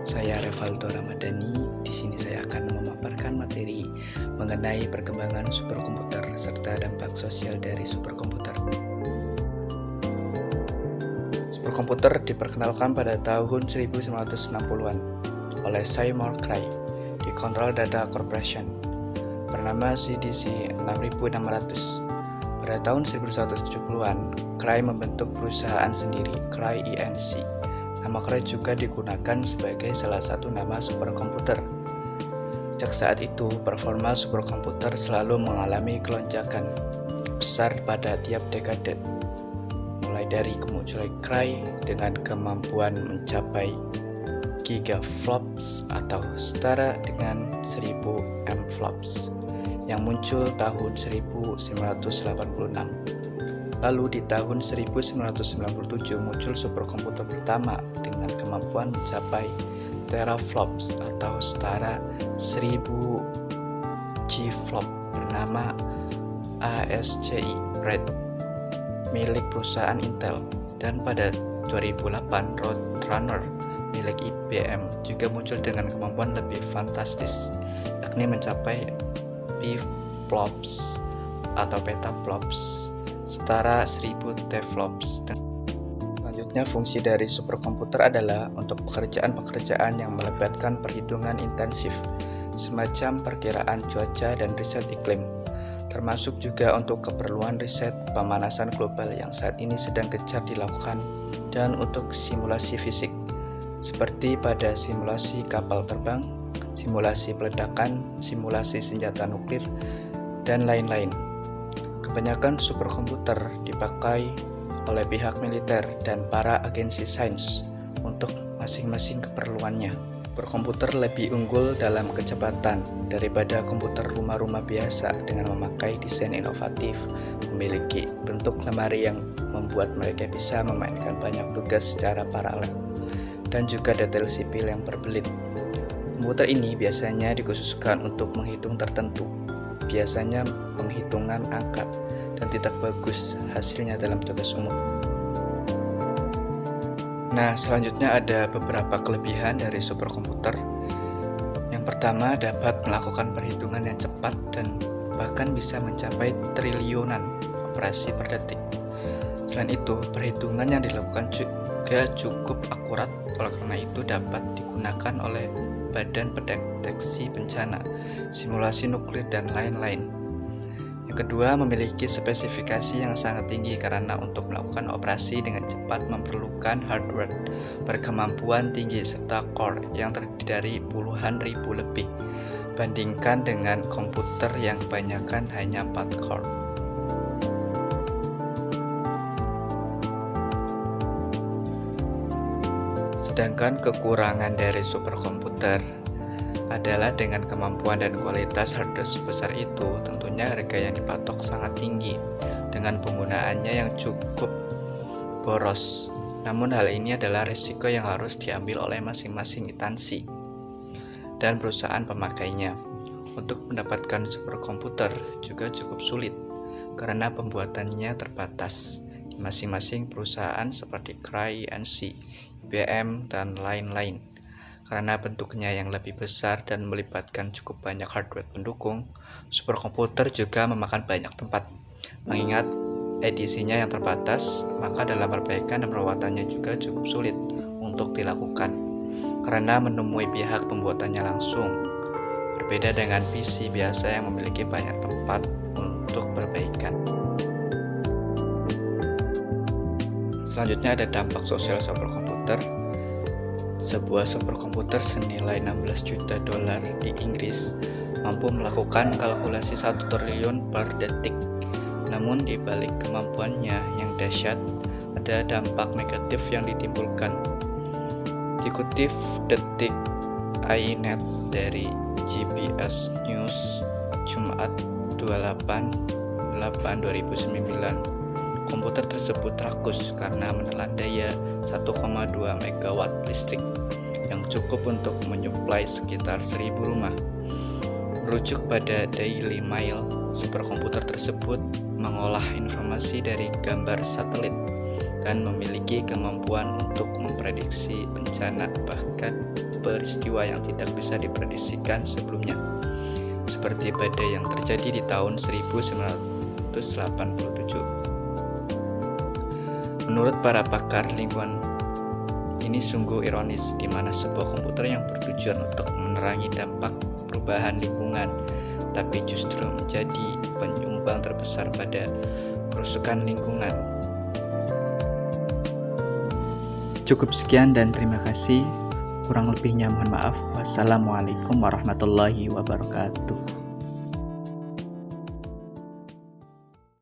Saya Revaldo Ramadhani. Di sini saya akan memaparkan materi mengenai perkembangan superkomputer serta dampak sosial dari superkomputer. Superkomputer diperkenalkan pada tahun 1960-an oleh Seymour Cray di Control Data Corporation bernama CDC 6600. Pada tahun 1970-an, Cray membentuk perusahaan sendiri, Cray Inc. Nama Cray juga digunakan sebagai salah satu nama superkomputer. Sejak saat itu, performa superkomputer selalu mengalami kelonjakan besar pada tiap dekade. Mulai dari kemunculan Cray dengan kemampuan mencapai gigaflops atau setara dengan 1000 mflops yang muncul tahun 1986. Lalu di tahun 1997 muncul superkomputer pertama dengan kemampuan mencapai teraflops atau setara 1000 Gflop bernama ASCII Red milik perusahaan Intel, dan pada 2008 Roadrunner milik IBM juga muncul dengan kemampuan lebih fantastis, yakni mencapai pflops atau petaflops setara 1000 teraflops. Selanjutnya, fungsi dari superkomputer adalah untuk pekerjaan-pekerjaan yang melibatkan perhitungan intensif, semacam perkiraan cuaca dan riset iklim, termasuk juga untuk keperluan riset pemanasan global yang saat ini sedang gencar dilakukan, dan untuk simulasi fisik, seperti pada simulasi kapal terbang, simulasi peledakan, simulasi senjata nuklir, dan lain-lain. Kebanyakan superkomputer dipakai oleh pihak militer dan para agensi sains untuk masing-masing keperluannya. Superkomputer lebih unggul dalam kecepatan daripada komputer rumah-rumah biasa dengan memakai desain inovatif, memiliki bentuk lemari yang membuat mereka bisa memainkan banyak tugas secara paralel, dan juga detail sipil yang berbelit. Komputer ini biasanya dikhususkan untuk menghitung tertentu, biasanya penghitungan angka, dan tidak bagus hasilnya dalam tugas umum. Nah, selanjutnya ada beberapa kelebihan dari superkomputer. Yang pertama, dapat melakukan perhitungan yang cepat dan bahkan bisa mencapai triliunan operasi per detik. Selain itu, perhitungan yang dilakukan juga cukup akurat, oleh karena itu dapat digunakan oleh Badan Pendeteksi Bencana, simulasi nuklir, dan lain-lain. Yang kedua, memiliki spesifikasi yang sangat tinggi karena untuk melakukan operasi dengan cepat memerlukan hardware berkemampuan tinggi serta core yang terdiri dari puluhan ribu lebih, bandingkan dengan komputer yang kebanyakan hanya 4 core. Sedangkan kekurangan dari superkomputer adalah dengan kemampuan dan kualitas hardware sebesar itu, tentunya harga yang dipatok sangat tinggi dengan penggunaannya yang cukup boros. Namun hal ini adalah risiko yang harus diambil oleh masing-masing instansi dan perusahaan pemakainya. Untuk mendapatkan superkomputer juga cukup sulit karena pembuatannya terbatas di masing-masing perusahaan seperti Cray Inc, IBM, dan lain-lain. Karena bentuknya yang lebih besar dan melibatkan cukup banyak hardware pendukung, superkomputer juga memakan banyak tempat. Mengingat edisinya yang terbatas, maka dalam perbaikan dan perawatannya juga cukup sulit untuk dilakukan karena menemui pihak pembuatannya langsung. Berbeda dengan PC biasa yang memiliki banyak tempat untuk perbaikan. Selanjutnya ada dampak sosial superkomputer. Sebuah superkomputer senilai 16 juta dolar di Inggris mampu melakukan kalkulasi 1 triliun per detik. Namun di balik kemampuannya yang dahsyat, ada dampak negatif yang ditimbulkan. Dikutip detik iNet dari CBS News Jumat 28/8/2009, komputer tersebut rakus karena menelan daya 1,2 megawatt listrik yang cukup untuk menyuplai sekitar 1000 rumah. Merujuk pada Daily Mail, superkomputer tersebut mengolah informasi dari gambar satelit dan memiliki kemampuan untuk memprediksi bencana bahkan peristiwa yang tidak bisa diprediksikan sebelumnya, seperti badai yang terjadi di tahun 1987. Menurut para pakar lingkungan, ini sungguh ironis di mana sebuah komputer yang bertujuan untuk menerangi dampak perubahan lingkungan, tapi justru menjadi penyumbang terbesar pada kerusakan lingkungan. Cukup sekian dan terima kasih. Kurang lebihnya mohon maaf. Wassalamualaikum warahmatullahi wabarakatuh.